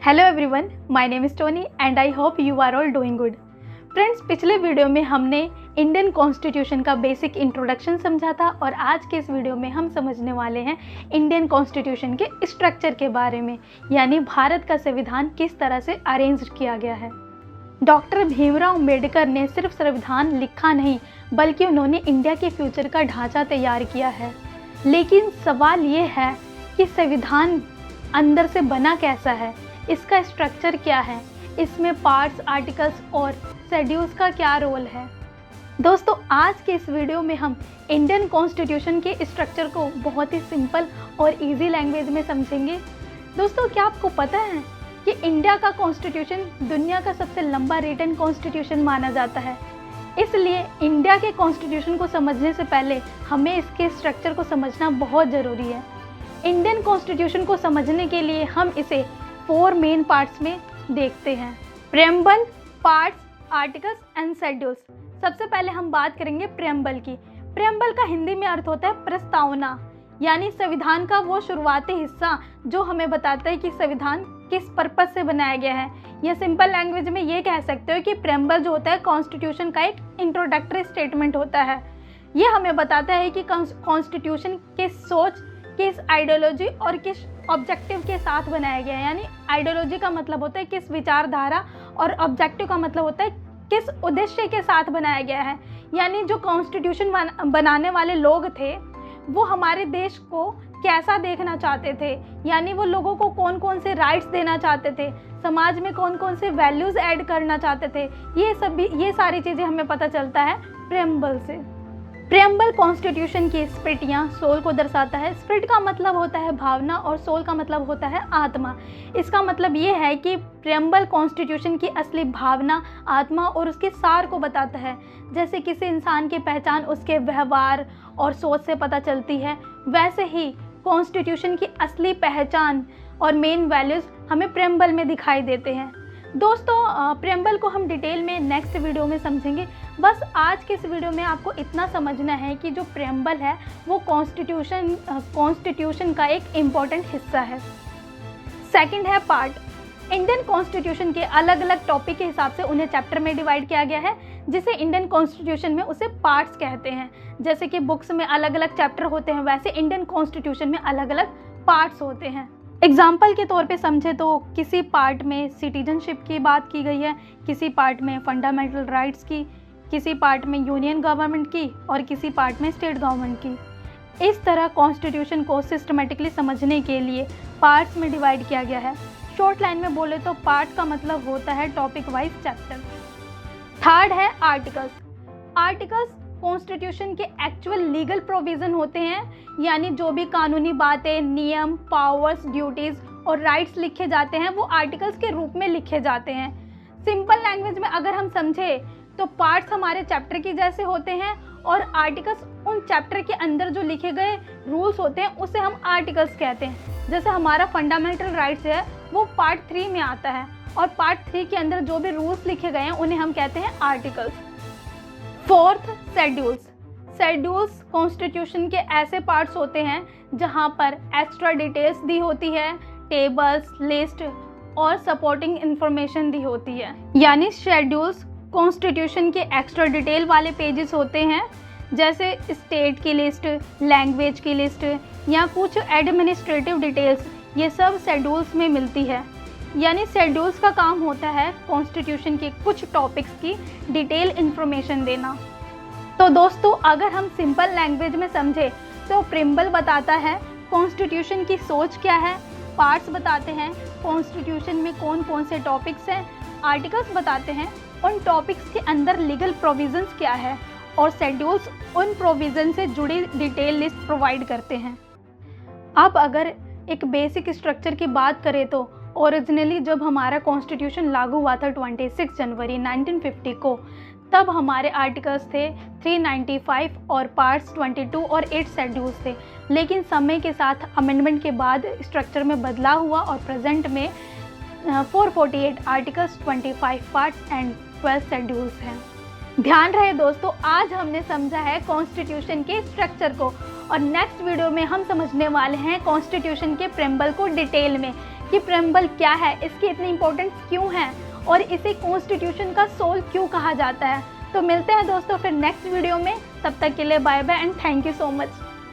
Hello everyone, my name is Tony and I hope you are all doing good. Friends, पिछले वीडियो में हमने Indian constitution का basic introduction समझा था और आज के इस वीडियो में हम समझने वाले हैं इंडियन कॉन्स्टिट्यूशन के स्ट्रक्चर के बारे में, यानी भारत का संविधान किस तरह से अरेंज किया गया है। डॉक्टर भीमराव अम्बेडकर ने सिर्फ संविधान लिखा नहीं, बल्कि उन्होंने इंडिया के फ्यूचर का ढांचा तैयार किया है। लेकिन सवाल ये है कि संविधान अंदर से बना कैसा है, इसका स्ट्रक्चर क्या है, इसमें पार्ट्स, आर्टिकल्स और शेड्यूल्स का क्या रोल है। दोस्तों, आज के इस वीडियो में हम इंडियन कॉन्स्टिट्यूशन के स्ट्रक्चर को बहुत ही सिंपल और इजी लैंग्वेज में समझेंगे। दोस्तों, क्या आपको पता है कि इंडिया का कॉन्स्टिट्यूशन दुनिया का सबसे लंबा रिटन कॉन्स्टिट्यूशन माना जाता है। इसलिए इंडिया के कॉन्स्टिट्यूशन को समझने से पहले हमें इसके स्ट्रक्चर को समझना बहुत ज़रूरी है। इंडियन कॉन्स्टिट्यूशन को समझने के लिए हम इसे 4 मेन पार्ट्स में देखते हैं: preamble, parts, articles and schedules. सबसे पहले हम बात करेंगे प्रेम्बल की। प्रेम्बल का हिंदी में अर्थ होता है प्रस्तावना, यानी संविधान का वो शुरुआती हिस्सा जो हमें बताता है कि संविधान किस पर्पज से बनाया गया है। या सिंपल लैंग्वेज में ये कह सकते हो कि प्रेम्बल जो होता है कॉन्स्टिट्यूशन का एक इंट्रोडक्टरी स्टेटमेंट होता है। ये हमें बताता है कि कॉन्स्टिट्यूशन किस सोच, किस आइडियोलॉजी और किस ऑब्जेक्टिव के साथ बनाया गया है। यानी आइडियोलॉजी का मतलब होता है किस विचारधारा और ऑब्जेक्टिव का मतलब होता है किस उद्देश्य के साथ बनाया गया है। यानी जो कॉन्स्टिट्यूशन बनाने वाले लोग थे वो हमारे देश को कैसा देखना चाहते थे, यानी वो लोगों को कौन कौन से राइट्स देना चाहते थे, समाज में कौन कौन से वैल्यूज़ ऐड करना चाहते थे। ये सारी चीज़ें हमें पता चलता है प्रेम्बल से। प्रेम्बल कॉन्स्टिट्यूशन की स्पिरिट या सोल को दर्शाता है। स्पिरिट का मतलब होता है भावना और सोल का मतलब होता है आत्मा। इसका मतलब ये है कि प्रेम्बल कॉन्स्टिट्यूशन की असली भावना, आत्मा और उसके सार को बताता है। जैसे किसी इंसान की पहचान उसके व्यवहार और सोच से पता चलती है, वैसे ही कॉन्स्टिट्यूशन की असली पहचान और मेन वैल्यूज़ हमें प्रेम्बल में दिखाई देते हैं। दोस्तों, प्रेम्बल को हम डिटेल में नेक्स्ट वीडियो में समझेंगे। बस आज के इस वीडियो में आपको इतना समझना है कि जो प्रेम्बल है वो कॉन्स्टिट्यूशन का एक इम्पॉर्टेंट हिस्सा है। सेकंड है पार्ट। इंडियन कॉन्स्टिट्यूशन के अलग अलग टॉपिक के हिसाब से उन्हें चैप्टर में डिवाइड किया गया है, जिसे इंडियन कॉन्स्टिट्यूशन में उसे पार्ट्स कहते हैं। जैसे कि बुक्स में अलग अलग चैप्टर होते हैं, वैसे इंडियन कॉन्स्टिट्यूशन में अलग अलग पार्ट्स होते हैं। एग्जाम्पल के तौर पे समझे तो किसी पार्ट में सिटीजनशिप की बात की गई है, किसी पार्ट में फंडामेंटल राइट्स की, किसी पार्ट में यूनियन गवर्नमेंट की और किसी पार्ट में स्टेट गवर्नमेंट की। इस तरह कॉन्स्टिट्यूशन को सिस्टमेटिकली समझने के लिए पार्ट्स में डिवाइड किया गया है। शॉर्ट लाइन में बोले तो पार्ट का मतलब होता है टॉपिक वाइज चैप्टर। थर्ड है आर्टिकल्स। आर्टिकल्स कॉन्स्टिट्यूशन के एक्चुअल लीगल प्रोविज़न होते हैं, यानी जो भी कानूनी बातें, नियम, पावर्स, ड्यूटीज़ और राइट्स लिखे जाते हैं वो आर्टिकल्स के रूप में लिखे जाते हैं। सिंपल लैंग्वेज में अगर हम समझे तो पार्ट्स हमारे चैप्टर की जैसे होते हैं और आर्टिकल्स उन चैप्टर के अंदर जो लिखे गए रूल्स होते हैं उसे हम आर्टिकल्स कहते हैं। जैसे हमारा फंडामेंटल राइट्स है वो पार्ट 3 में आता है और पार्ट 3 के अंदर जो भी रूल्स लिखे गए हैं उन्हें हम कहते हैं articles. Fourth, schedules. Schedules constitution के ऐसे पार्ट्स होते हैं जहां पर एक्स्ट्रा डिटेल्स दी होती है, टेबल्स, लिस्ट और सपोर्टिंग इंफॉर्मेशन दी होती है। यानी शेड्यूल्स कॉन्स्टिट्यूशन के एक्स्ट्रा डिटेल वाले पेजेस होते हैं, जैसे स्टेट की लिस्ट, लैंग्वेज की लिस्ट या कुछ एडमिनिस्ट्रेटिव डिटेल्स, ये सब शेड्यूल्स में मिलती है। यानी शेड्यूल्स का काम होता है कॉन्स्टिट्यूशन के कुछ टॉपिक्स की डिटेल इन्फॉर्मेशन देना। तो दोस्तों, अगर हम सिंपल लैंग्वेज में समझे तो प्रेम्बल बताता है कॉन्स्टिट्यूशन की सोच क्या है, पार्ट्स बताते हैं कॉन्स्टिट्यूशन में कौन कौन से टॉपिक्स हैं, आर्टिकल्स बताते हैं उन टॉपिक्स के अंदर लीगल प्रोविजंस क्या है और शेड्यूल्स उन प्रोविजन से जुड़ी डिटेल लिस्ट प्रोवाइड करते हैं। अब अगर एक बेसिक स्ट्रक्चर की बात करें तो ओरिजिनली जब हमारा कॉन्स्टिट्यूशन लागू हुआ था 26 जनवरी 1950 को, तब हमारे आर्टिकल्स थे 395 और पार्ट्स 22 और 8 शेड्यूल्स थे। लेकिन समय के साथ अमेंडमेंट के बाद स्ट्रक्चर में बदलाव हुआ और प्रेजेंट में 448 आर्टिकल्स, 25 पार्ट्स एंड 12 शेड्यूल्स हैं। ध्यान रहे दोस्तों, आज हमने समझा है कॉन्स्टिट्यूशन के स्ट्रक्चर को और नेक्स्ट वीडियो में हम समझने वाले हैं कॉन्स्टिट्यूशन के प्रेम्बल को डिटेल में कि प्रेम्बल क्या है, इसकी इतनी इम्पोर्टेंस क्यों है और इसे कॉन्स्टिट्यूशन का सोल क्यों कहा जाता है। तो मिलते हैं दोस्तों फिर नेक्स्ट वीडियो में, तब तक के लिए bye bye and thank you so much.